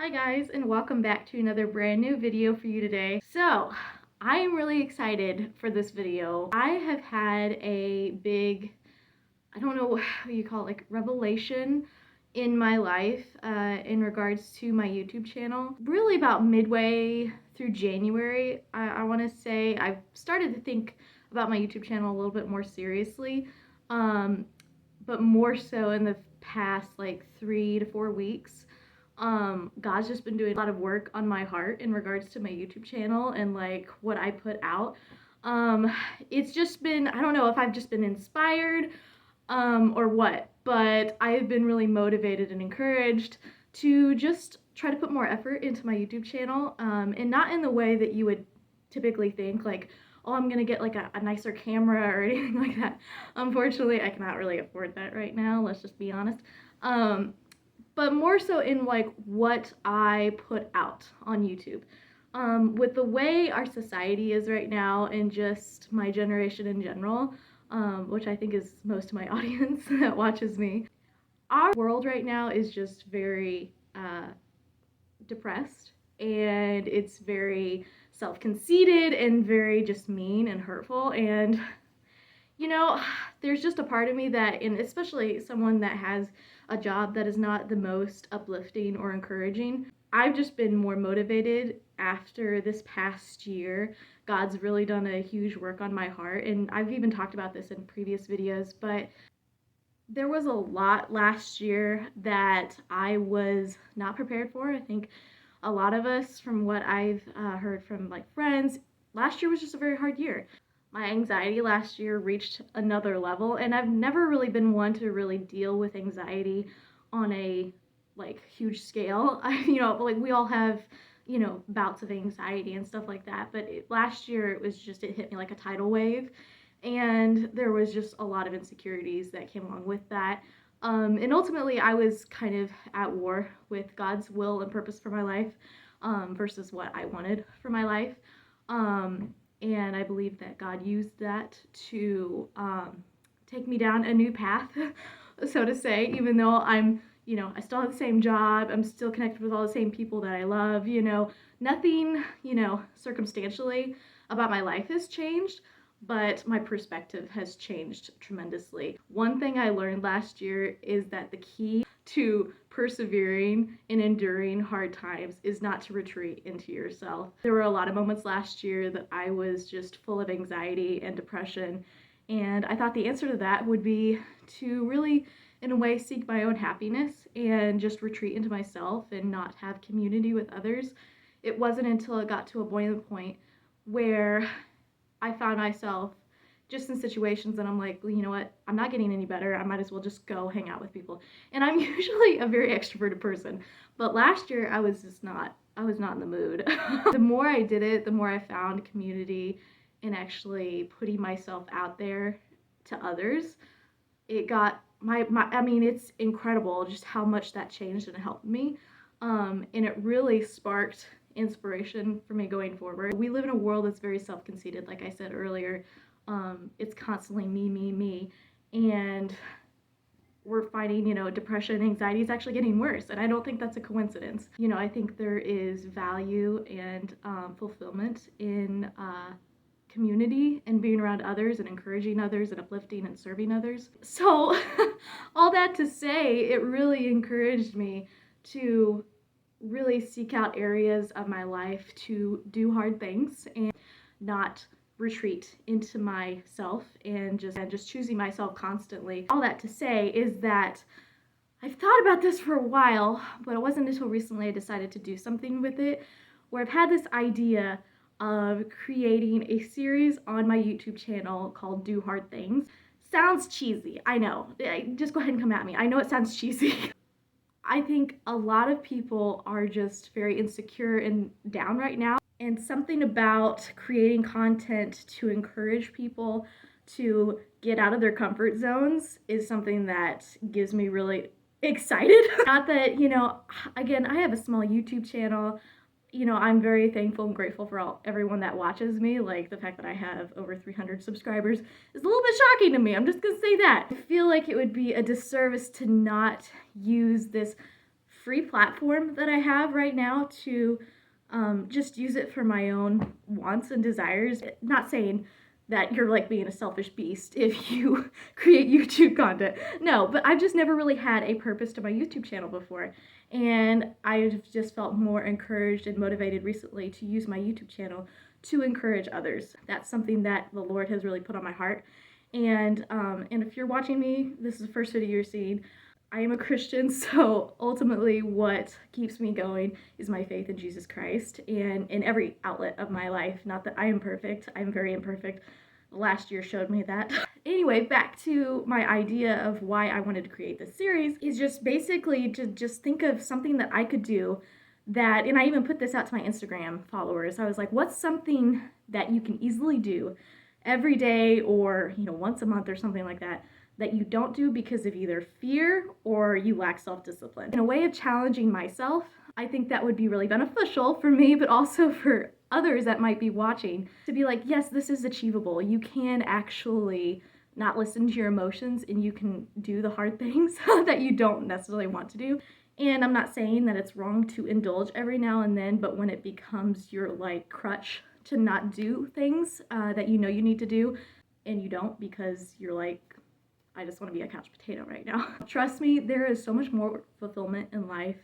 Hi guys, and welcome back to another brand new video for you today. So, I am really excited for this video. I have had a big, I don't know what you call it, like revelation in my life in regards to my YouTube channel. Really about midway through January, I want to say I've started to think about my YouTube channel a little bit more seriously, but more so in the past like 3 to 4 weeks. God's just been doing a lot of work on my heart in regards to my YouTube channel and like what I put out. It's just been, I don't know if I've just been inspired or what, but I've been really motivated and encouraged to just try to put more effort into my YouTube channel, and not in the way that you would typically think, like, oh, I'm gonna get like a nicer camera or anything like that. Unfortunately, I cannot really afford that right now, let's just be honest. But more so in like what I put out on YouTube. With the way our society is right now and just my generation in general, which I think is most of my audience that watches me, our world right now is just very depressed, and it's very self-conceited and very just mean and hurtful. And you know, there's just a part of me that, and especially someone that has a job that is not the most uplifting or encouraging, I've just been more motivated after this past year. God's really done a huge work on my heart, and I've even talked about this in previous videos, but there was a lot last year that I was not prepared for. I think a lot of us, from what I've heard from like friends, last year was just a very hard year. My anxiety last year reached another level, and I've never really been one to really deal with anxiety on a like huge scale. Like we all have, bouts of anxiety and stuff like that, but last year it hit me like a tidal wave, and there was just a lot of insecurities that came along with that. And ultimately, I was kind of at war with God's will and purpose for my life, versus what I wanted for my life. And I believe that God used that to take me down a new path, so to say, even though I still have the same job, I'm still connected with all the same people that I love, nothing, circumstantially about my life has changed, but my perspective has changed tremendously. One thing I learned last year is that the key to persevering and enduring hard times is not to retreat into yourself. There were a lot of moments last year that I was just full of anxiety and depression, and I thought the answer to that would be to really, in a way, seek my own happiness and just retreat into myself and not have community with others. It wasn't until it got to a boiling point where I found myself just in situations that I'm like, well, you know what, I'm not getting any better, I might as well just go hang out with people. And I'm usually a very extroverted person, but last year I was not in the mood. The more I did it, the more I found community and actually putting myself out there to others. It got it's incredible just how much that changed and helped me. And it really sparked inspiration for me going forward. We live in a world that's very self-conceited, like I said earlier. It's constantly me, and we're finding, depression and anxiety is actually getting worse, and I don't think that's a coincidence. I think there is value and fulfillment in community and being around others and encouraging others and uplifting and serving others. So all that to say, it really encouraged me to really seek out areas of my life to do hard things and not retreat into myself and just choosing myself constantly. All that to say is that I've thought about this for a while, but it wasn't until recently I decided to do something with it, where I've had this idea of creating a series on my YouTube channel called Do Hard Things. Sounds cheesy, I know. Just go ahead and come at me. I know it sounds cheesy. I think a lot of people are just very insecure and down right now, and something about creating content to encourage people to get out of their comfort zones is something that gives me really excited. Not that, again, I have a small YouTube channel. I'm very thankful and grateful for everyone that watches me. Like, the fact that I have over 300 subscribers is a little bit shocking to me. I'm just gonna say that. I feel like it would be a disservice to not use this free platform that I have right now to just use it for my own wants and desires. Not saying that you're like being a selfish beast if you create YouTube content. No, but I've just never really had a purpose to my YouTube channel before. And I've just felt more encouraged and motivated recently to use my YouTube channel to encourage others. That's something that the Lord has really put on my heart. And if you're watching me, this is the first video you're seeing. I am a Christian, so ultimately what keeps me going is my faith in Jesus Christ and in every outlet of my life. Not that I am perfect, I'm very imperfect. Last year showed me that. Anyway, back to my idea of why I wanted to create this series is just basically to just think of something that I could do that, and I even put this out to my Instagram followers. I was like, what's something that you can easily do every day or, once a month or something like that, that you don't do because of either fear or you lack self-discipline. In a way of challenging myself, I think that would be really beneficial for me, but also for others that might be watching, to be like, yes, this is achievable. You can actually not listen to your emotions and you can do the hard things that you don't necessarily want to do. And I'm not saying that it's wrong to indulge every now and then, but when it becomes your like crutch to not do things that you need to do and you don't because you're like, I just want to be a couch potato right now. Trust me, there is so much more fulfillment in life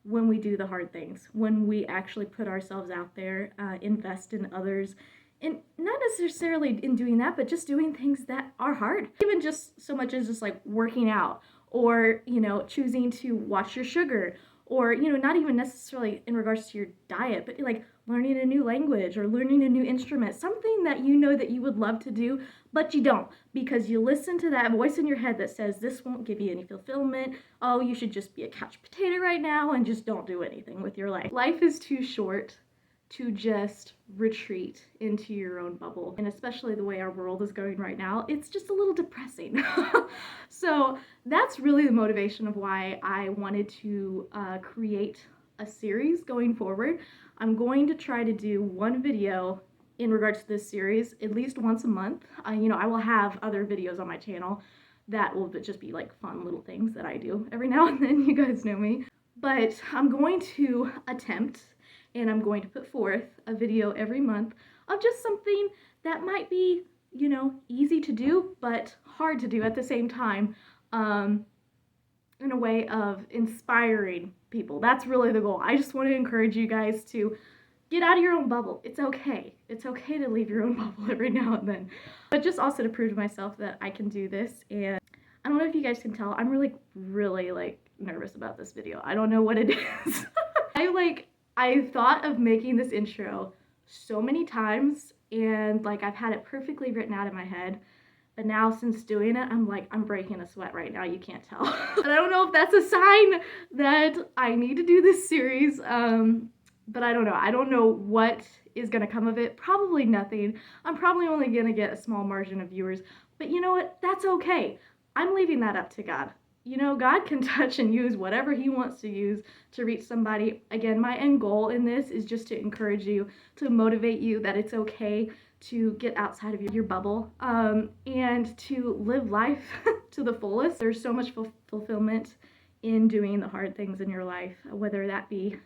when we do the hard things, when we actually put ourselves out there, invest in others, and not necessarily in doing that, but just doing things that are hard. Even just so much as just like working out or, choosing to watch your sugar or, not even necessarily in regards to your diet, but like learning a new language or learning a new instrument, something that that you would love to do, but you don't because you listen to that voice in your head that says this won't give you any fulfillment. Oh, you should just be a couch potato right now and just don't do anything with your life. Life is too short to just retreat into your own bubble. And especially the way our world is going right now, it's just a little depressing. So that's really the motivation of why I wanted to create a series going forward. I'm going to try to do one video in regards to this series at least once a month. I will have other videos on my channel that will just be like fun little things that I do every now and then. You guys know me. But I'm going to attempt and I'm going to put forth a video every month of just something that might be, easy to do, but hard to do at the same time, in a way of inspiring people. That's really the goal. I just want to encourage you guys to get out of your own bubble. It's okay. It's okay to leave your own bubble every now and then. But just also to prove to myself that I can do this. And I don't know if you guys can tell, I'm really nervous about this video. I don't know what it is. I thought of making this intro so many times and I've had it perfectly written out in my head. But now since doing it, I'm breaking a sweat right now. You can't tell. And I don't know if that's a sign that I need to do this series. But I don't know. I don't know what is going to come of it. Probably nothing. I'm probably only going to get a small margin of viewers. But you know what? That's okay. I'm leaving that up to God. God can touch and use whatever he wants to use to reach somebody. Again, my end goal in this is just to encourage you, to motivate you that it's okay to get outside of your bubble and to live life to the fullest. There's so much fulfillment in doing the hard things in your life, whether that be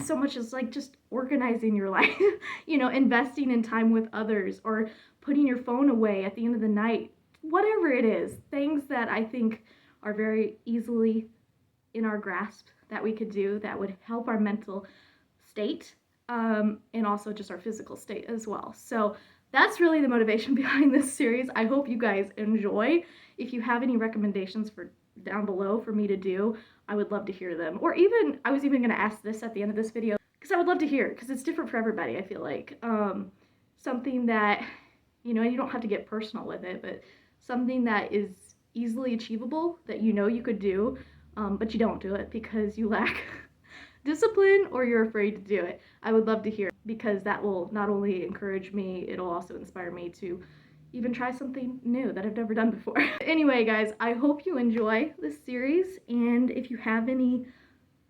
so much as just organizing your life, investing in time with others or putting your phone away at the end of the night, whatever it is, things that I think are very easily in our grasp that we could do that would help our mental state and also just our physical state as well. So that's really the motivation behind this series. I hope you guys enjoy. If you have any recommendations for down below for me to do, I would love to hear them. Or even, I was even going to ask this at the end of this video because I would love to hear it because it's different for everybody, I feel like. Something that, you don't have to get personal with it, but something that is easily achievable that you could do, but you don't do it because you lack discipline or you're afraid to do it. I would love to hear because that will not only encourage me, it'll also inspire me to even try something new that I've never done before. Anyway, guys, I hope you enjoy this series, and if you have any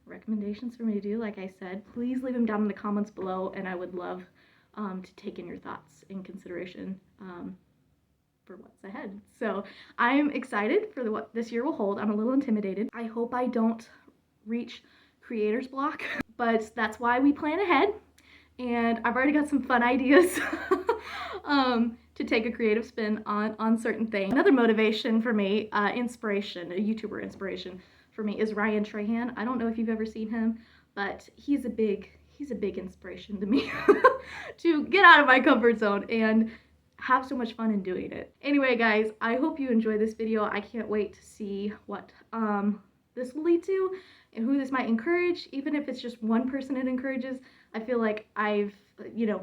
recommendations for me to do, like I said, please leave them down in the comments below, and I would love to take in your thoughts in consideration for what's ahead. So I'm excited for what this year will hold. I'm a little intimidated. I hope I don't reach creator's block. But that's why we plan ahead, and I've already got some fun ideas to take a creative spin on certain things. Another motivation for me, inspiration, a YouTuber inspiration for me, is Ryan Trahan. I don't know if you've ever seen him, but he's a big inspiration to me to get out of my comfort zone and have so much fun in doing it. Anyway, guys, I hope you enjoyed this video. I can't wait to see what this will lead to and who this might encourage. Even if it's just one person it encourages, I feel like I've,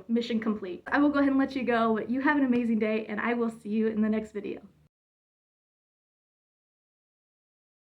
mission complete. I will go ahead and let you go, but you have an amazing day, and I will see you in the next video.